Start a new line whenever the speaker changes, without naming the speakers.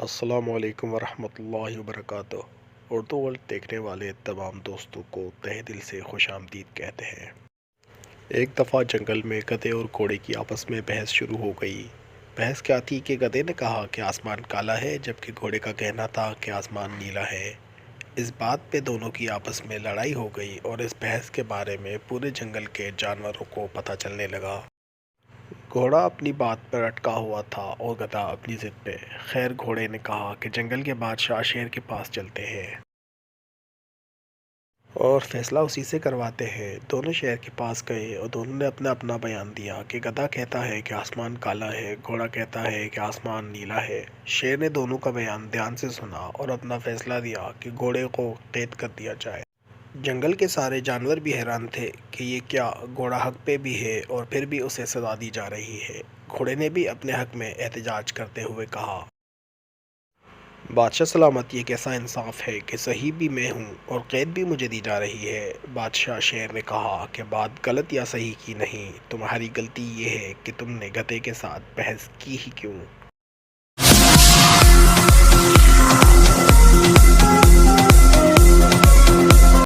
السلام علیکم ورحمۃ اللہ وبرکاتہ۔ اردو ورلڈ دیکھنے والے تمام دوستوں کو تہہ دل سے خوش آمدید کہتے ہیں۔ ایک دفعہ جنگل میں گدھے اور گھوڑے کی آپس میں بحث شروع ہو گئی۔ بحث کیا تھی کہ گدھے نے کہا کہ آسمان کالا ہے، جبکہ گھوڑے کا کہنا تھا کہ آسمان نیلا ہے۔ اس بات پہ دونوں کی آپس میں لڑائی ہو گئی اور اس بحث کے بارے میں پورے جنگل کے جانوروں کو پتہ چلنے لگا۔ گھوڑا اپنی بات پر اٹکا ہوا تھا اور گدھا اپنی ضد پہ۔ خیر، گھوڑے نے کہا کہ جنگل کے بادشاہ شیر کے پاس چلتے ہیں اور فیصلہ اسی سے کرواتے ہیں۔ دونوں شیر کے پاس گئے اور دونوں نے اپنا اپنا بیان دیا کہ گدھا کہتا ہے کہ آسمان کالا ہے، گھوڑا کہتا ہے کہ آسمان نیلا ہے۔ شیر نے دونوں کا بیان دھیان سے سنا اور اپنا فیصلہ دیا کہ گھوڑے کو قید کر دیا جائے۔ جنگل کے سارے جانور بھی حیران تھے کہ یہ کیا، گھوڑا حق پہ بھی ہے اور پھر بھی اسے سزا دی جا رہی ہے۔ گھوڑے نے بھی اپنے حق میں احتجاج کرتے ہوئے کہا، بادشاہ سلامت، یہ کیسا انصاف ہے کہ صحیح بھی میں ہوں اور قید بھی مجھے دی جا رہی ہے۔ بادشاہ شیر نے کہا کہ بات غلط یا صحیح کی نہیں، تمہاری غلطی یہ ہے کہ تم نے گدھے کے ساتھ بحث کی ہی کیوں۔